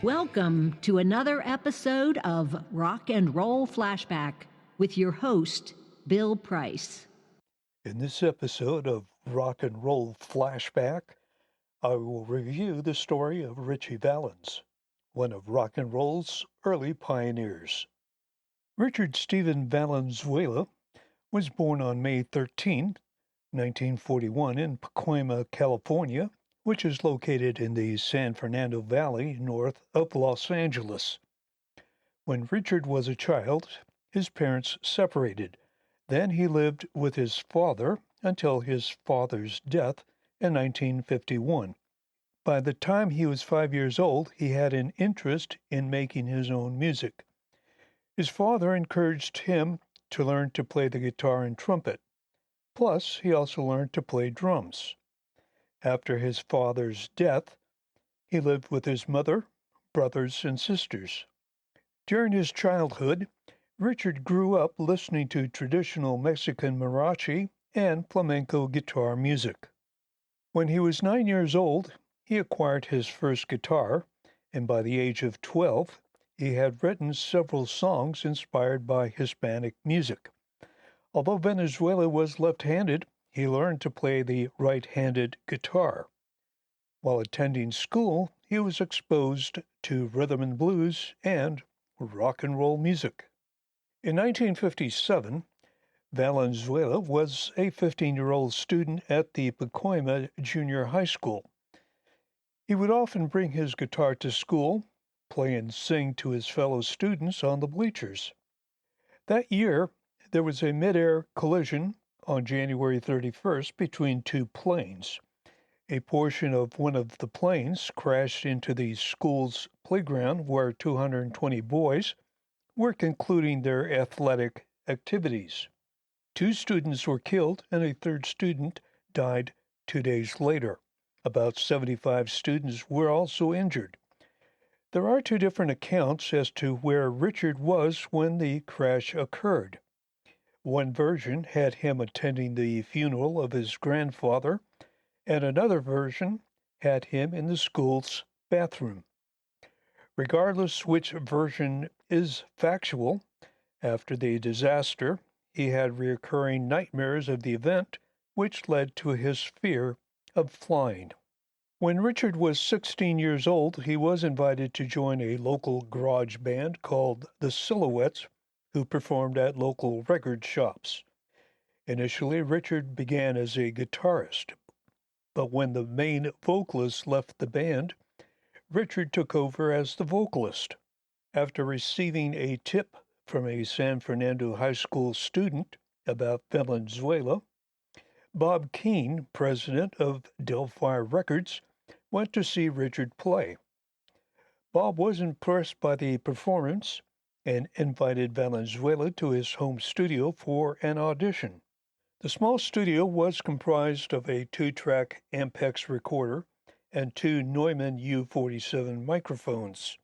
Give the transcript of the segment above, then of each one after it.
Welcome to another episode of Rock and Roll Flashback with your host, Bill Price. In this episode of Rock and Roll Flashback, I will review the story of Ritchie Valens, one of rock and roll's early pioneers. Richard Stephen Valenzuela was born on May 13, 1941 in Pacoima, California, which is located in the San Fernando Valley north of Los Angeles. When Richard was a child, his parents separated. Then he lived with his father until his father's death in 1951. By the time he was 5 years old, he had an interest in making his own music. His father encouraged him to learn to play the guitar and trumpet. Plus, he also learned to play drums. After his father's death, he lived with his mother, brothers, and sisters. During his childhood, Richard grew up listening to traditional Mexican mariachi and flamenco guitar music. When he was 9 years old, he acquired his first guitar, and by the age of 12, he had written several songs inspired by Hispanic music. Although Venezuela was left-handed, he learned to play the right-handed guitar. While attending school, he was exposed to rhythm and blues and rock and roll music. In 1957, Valenzuela was a 15-year-old student at the Pacoima Junior High School. He would often bring his guitar to school, play and sing to his fellow students on the bleachers. That year, there was a mid-air collision on January 31st between two planes. A portion of one of the planes crashed into the school's playground where 220 boys were concluding their athletic activities. 2 students were killed and a third student died 2 days later. About 75 students were also injured. There are 2 different accounts as to where Richard was when the crash occurred. One version had him attending the funeral of his grandfather, and another version had him in the school's bathroom. Regardless which version is factual, after the disaster, he had recurring nightmares of the event, which led to his fear of flying. When Richard was 16 years old, he was invited to join a local garage band called the Silhouettes, who performed at local record shops. Initially, Richard began as a guitarist, but when the main vocalist left the band, Richard took over as the vocalist. After receiving a tip from a San Fernando high school student about Valenzuela, Bob Keane, president of Delphi Records, went to see Richard play. Bob was impressed by the performance and invited Valenzuela to his home studio for an audition. The small studio was comprised of a 2-track Ampex recorder and 2 Neumann U47 microphones.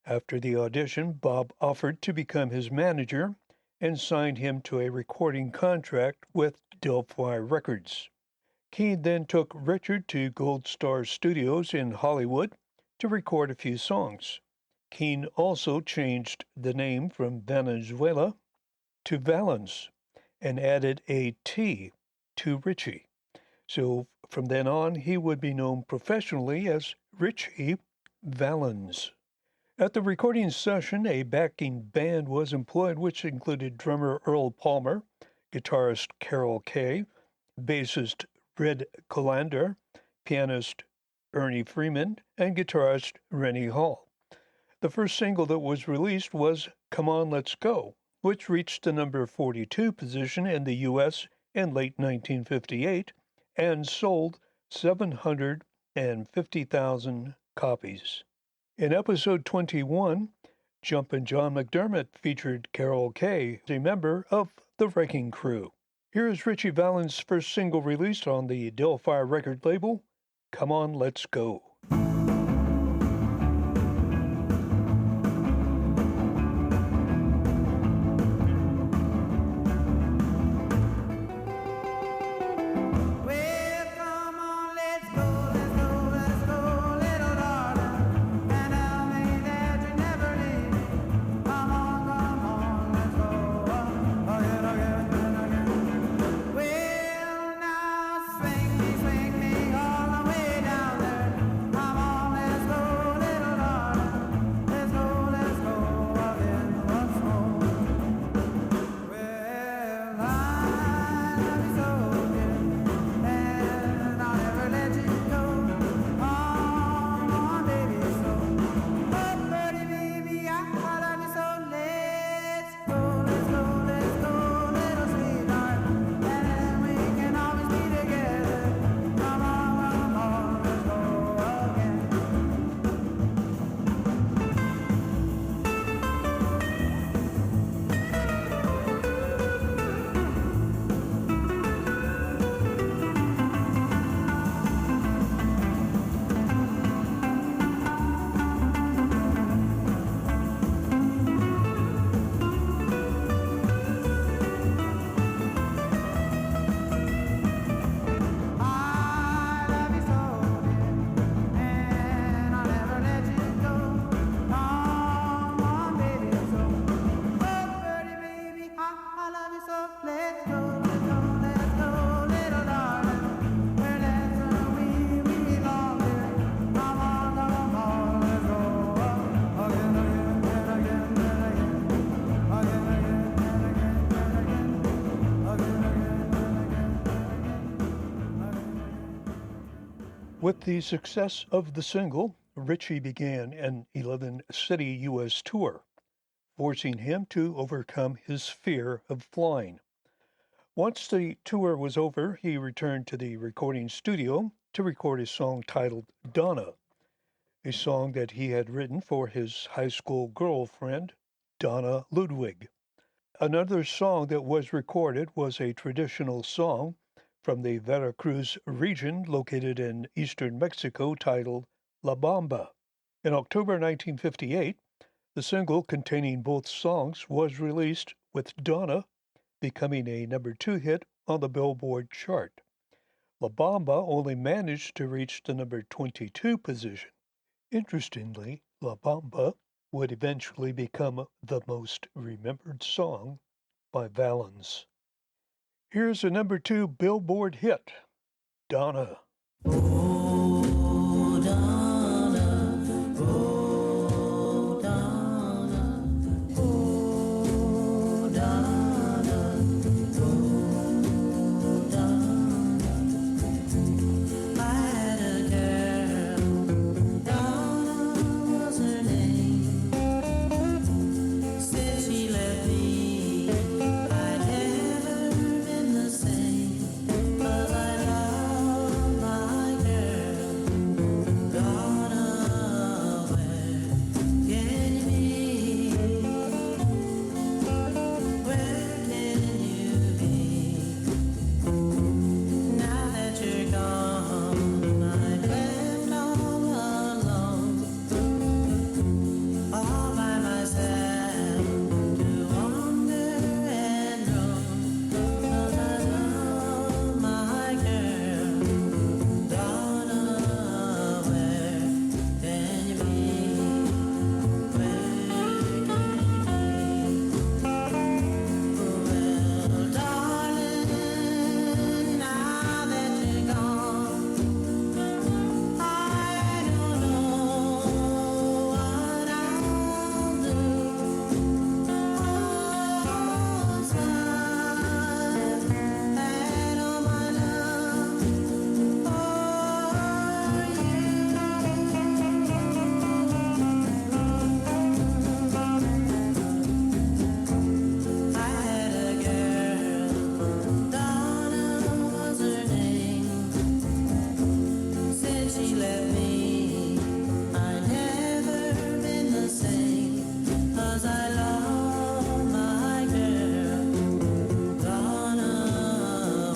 After the audition, Bob offered to become his manager and signed him to a recording contract with Delphi Records. Keane then took Richard to Gold Star Studios in Hollywood to record a few songs. Keane also changed the name from Valenzuela to Valens and added a T to Ritchie. So from then on, he would be known professionally as Ritchie Valens. At the recording session, a backing band was employed, which included drummer Earl Palmer, guitarist Carol Kay, bassist Red Colander, pianist Ernie Freeman, and guitarist Rennie Hall. The first single that was released was Come On, Let's Go, which reached the number 42 position in the U.S. in late 1958 and sold 750,000 copies. In episode 21, Jumpin John McDermott featured Carol Kay, a member of the Wrecking Crew. Here is Ritchie Valens' first single released on the Delphi record label, Come On, Let's Go. Well, come on, let's go, little darling. And With the success of the single, Ritchie began an 11-city U.S. tour, forcing him to overcome his fear of flying. Once the tour was over, he returned to the recording studio to record a song titled Donna, a song that he had written for his high school girlfriend, Donna Ludwig. Another song that was recorded was a traditional song from the Veracruz region located in eastern Mexico titled La Bamba. In October 1958, the single containing both songs was released, with Donna becoming a number 2 hit on the Billboard chart. La Bamba only managed to reach the number 22 position. Interestingly, La Bamba would eventually become the most remembered song by Valens. Here's a number 2 Billboard hit, Donna. Oh, Donna, oh, Donna, oh, Donna, oh, Donna. I had a girl, Donna was her name. Said she left me, I'd never been the same. 'Cause I love my girl, Donna, where can you be? Where can you be? Now that you're gone, I'm left all alone, all by myself to wander and roam. 'Cause I love my girl, Donna, where can you be? Where can you be? Well, darling, now that you're gone, I don't know what I'll do. Oh, I've had all my love I had a girl, Donna was her name. Said she left me, I'd never been the same. 'Cause I love my girl, Donna,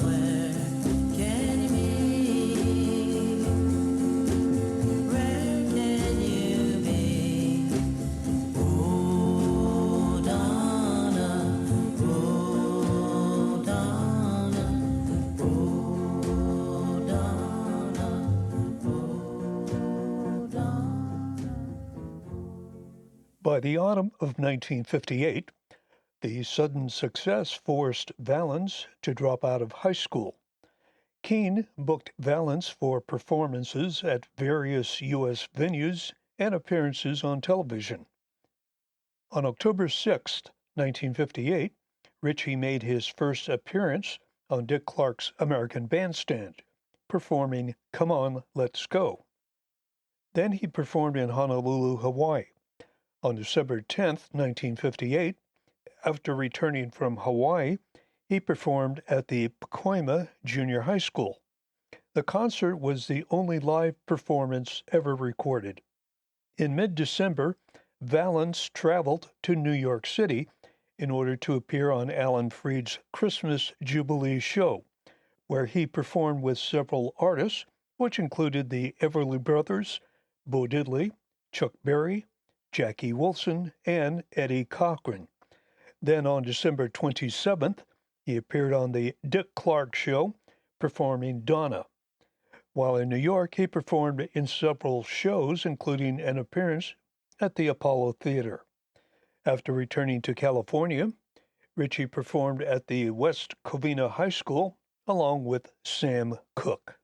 where can you be? Where can you be? Oh, Donna, oh, Donna, oh, Donna, oh, Donna. By the autumn of 1958, the sudden success forced Valens to drop out of high school. Keene booked Valens for performances at various U.S. venues and appearances on television. On October 6, 1958, Ritchie made his first appearance on Dick Clark's American Bandstand, performing Come On, Let's Go. Then he performed in Honolulu, Hawaii. On December 10, 1958, after returning from Hawaii, he performed at the Pacoima Junior High School. The concert was the only live performance ever recorded. In mid-December, Valens traveled to New York City in order to appear on Alan Freed's Christmas Jubilee show, where he performed with several artists, which included the Everly Brothers, Bo Diddley, Chuck Berry, Jackie Wilson, and Eddie Cochran. Then on December 27th, he appeared on the Dick Clark Show, performing Donna. While in New York, he performed in several shows, including an appearance at the Apollo Theater. After returning to California, Ritchie performed at the West Covina High School along with Sam Cooke.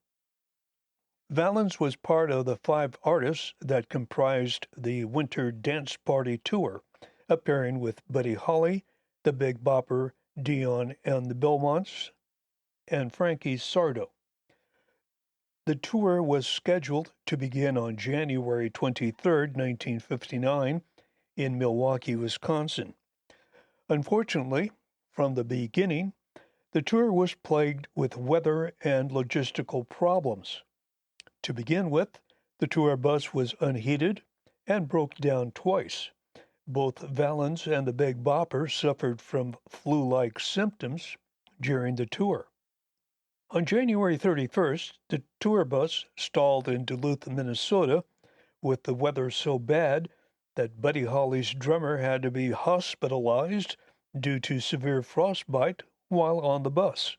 Valens was part of the 5 artists that comprised the Winter Dance Party Tour, appearing with Buddy Holly, the Big Bopper, Dion and the Belmonts, and Frankie Sardo. The tour was scheduled to begin on January 23, 1959, in Milwaukee, Wisconsin. Unfortunately, from the beginning, the tour was plagued with weather and logistical problems. To begin with, the tour bus was unheated and broke down twice. Both Valens and the Big Bopper suffered from flu-like symptoms during the tour. On January 31st, the tour bus stalled in Duluth, Minnesota, with the weather so bad that Buddy Holly's drummer had to be hospitalized due to severe frostbite while on the bus.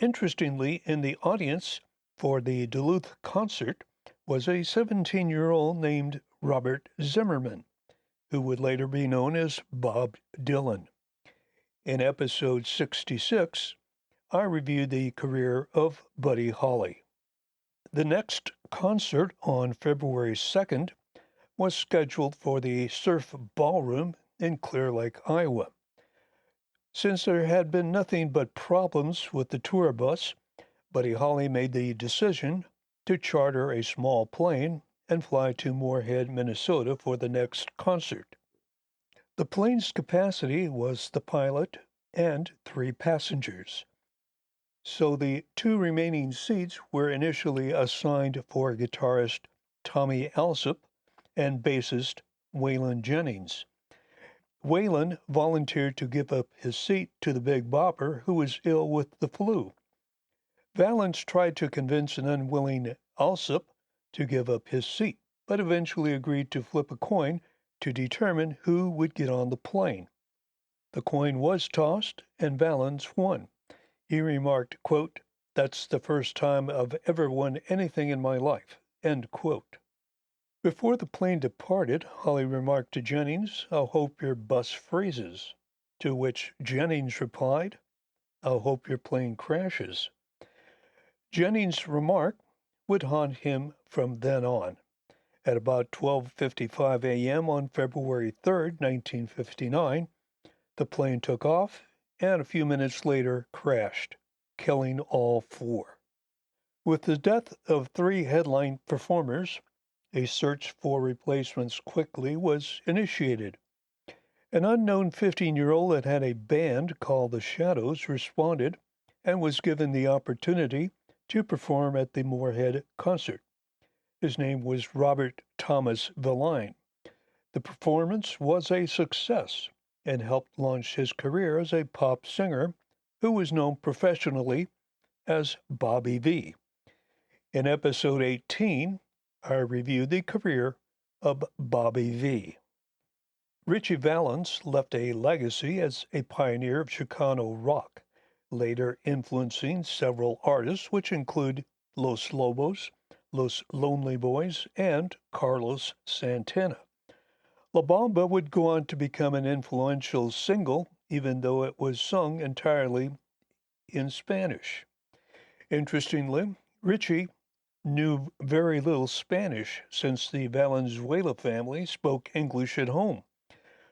Interestingly, in the audience for the Duluth concert was a 17-year-old named Robert Zimmerman, who would later be known as Bob Dylan. In episode 66, I reviewed the career of Buddy Holly. The next concert on February 2nd was scheduled for the Surf Ballroom in Clear Lake, Iowa. Since there had been nothing but problems with the tour bus, Buddy Holly made the decision to charter a small plane and fly to Moorhead, Minnesota for the next concert. The plane's capacity was the pilot and 3 passengers, so the 2 remaining seats were initially assigned for guitarist Tommy Alsop and bassist Waylon Jennings. Waylon volunteered to give up his seat to the Big Bopper, who was ill with the flu. Valens tried to convince an unwilling Alsop to give up his seat, but eventually agreed to flip a coin to determine who would get on the plane. The coin was tossed, and Valens won. He remarked, quote, "That's the first time I've ever won anything in my life," end quote. Before the plane departed, Holly remarked to Jennings, "I hope your bus freezes," to which Jennings replied, "I hope your plane crashes." Jennings' remark would haunt him from then on. At about 12:55 a.m. on February 3, 1959, the plane took off and a few minutes later crashed, killing all 4. With the death of 3 headline performers, a search for replacements quickly was initiated. An unknown 15-year-old that had a band called the Shadows responded and was given the opportunity to perform at the Moorhead concert. His name was Robert Thomas Viline. The performance was a success and helped launch his career as a pop singer who was known professionally as Bobby V. In episode 18, I reviewed the career of Bobby V. Ritchie Valens left a legacy as a pioneer of Chicano rock, later influencing several artists, which include Los Lobos, Los Lonely Boys, and Carlos Santana. La Bamba would go on to become an influential single, even though it was sung entirely in Spanish. Interestingly, Ritchie knew very little Spanish since the Valenzuela family spoke English at home.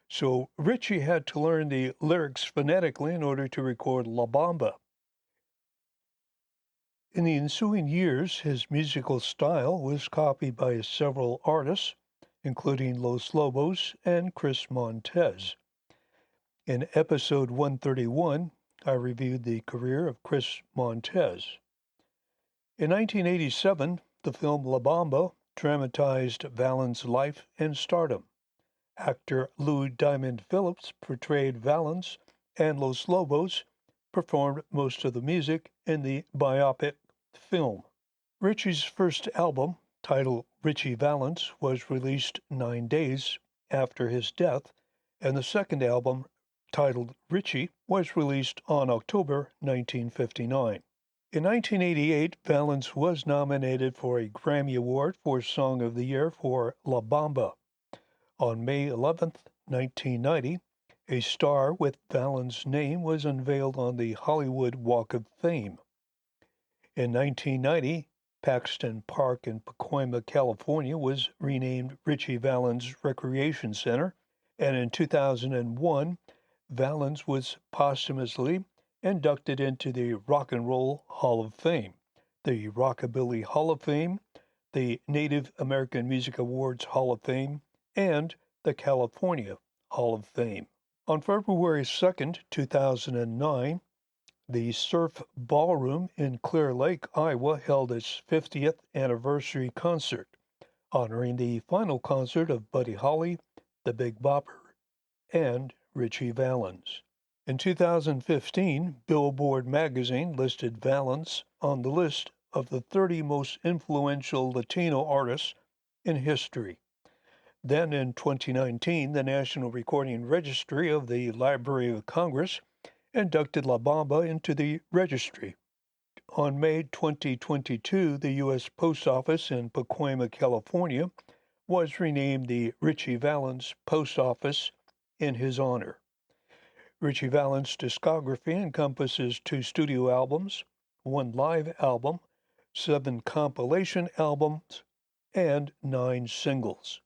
So Ritchie had to learn the lyrics phonetically in order to record La Bamba. In the ensuing years, his musical style was copied by several artists, including Los Lobos and Chris Montez. In episode 131, I reviewed the career of Chris Montez. In 1987, the film La Bamba dramatized Valens' life and stardom. Actor Lou Diamond Phillips portrayed Valens, and Los Lobos performed most of the music in the biopic film. Ritchie's first album, titled Ritchie Valens, was released 9 days after his death, and the second album, titled Ritchie, was released on October 1959. In 1988, Valens was nominated for a Grammy Award for Song of the Year for La Bamba. On May 11, 1990, a star with Valens' name was unveiled on the Hollywood Walk of Fame. In 1990, Paxton Park in Pacoima, California was renamed Ritchie Valens Recreation Center, and in 2001, Valens was posthumously inducted into the Rock and Roll Hall of Fame. the Rockabilly Hall of Fame, the Native American Music Awards Hall of Fame, and the California Hall of Fame. On February 2nd, 2009, the Surf Ballroom in Clear Lake, Iowa held its 50th anniversary concert, honoring the final concert of Buddy Holly, the Big Bopper, and Ritchie Valens. In 2015, Billboard magazine listed Valens on the list of the 30 most influential Latino artists in history. Then in 2019, the National Recording Registry of the Library of Congress inducted La Bamba into the registry. On May 2022, the U.S. Post Office in Pacoima, California, was renamed the Ritchie Valens Post Office in his honor. Ritchie Valens' discography encompasses 2 studio albums, 1 live album, 7 compilation albums, and 9 singles.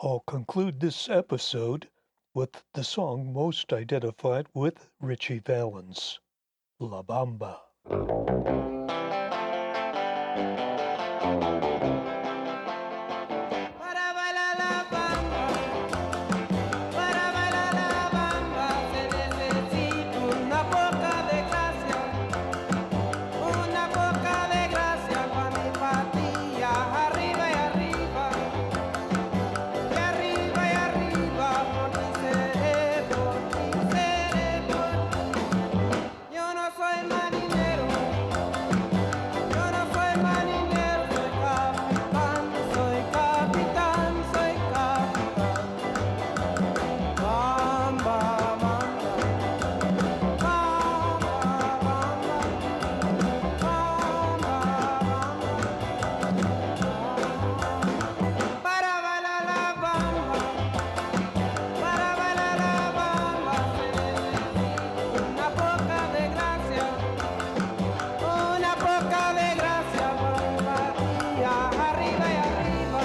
I'll conclude this episode with the song most identified with Ritchie Valens, La Bamba. Para bailar la bamba, para bailar la bamba se necesita una poca de gracia con mi patilla arriba y arriba, por ti seré, Yo no soy marinero, soy capitán, soy capitán. Bamba, bamba, bamba, para bailar la bamba, se necesita una poca de gracia, con mi patilla arriba y arriba.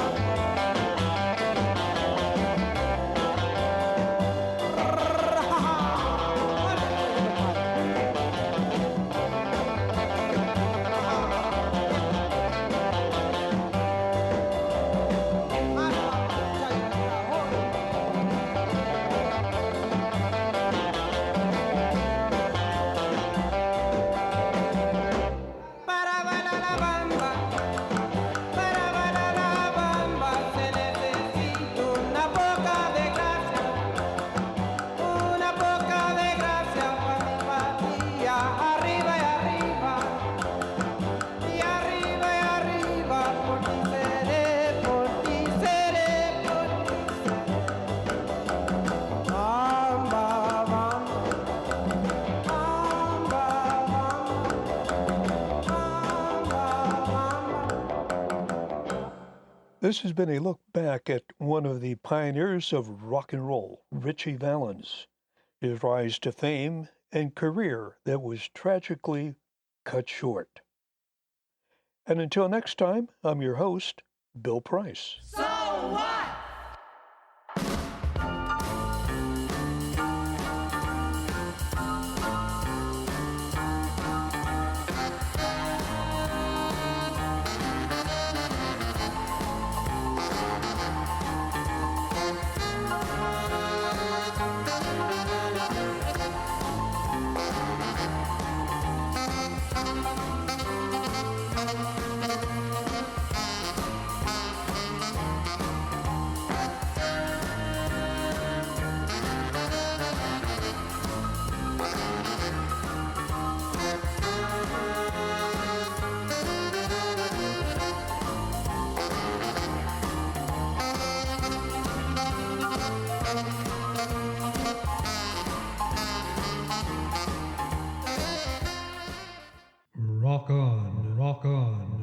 Para bailar la bamba, se necesita una poca de gracia, con mi patilla arriba y arriba, por ti seré, Bamba, bamba, bamba, This has been a look back at one of the pioneers of rock and roll, Ritchie Valens, his rise to fame and career that was tragically cut short. And until next time, I'm your host, Bill Price. So what? Rock on, rock on.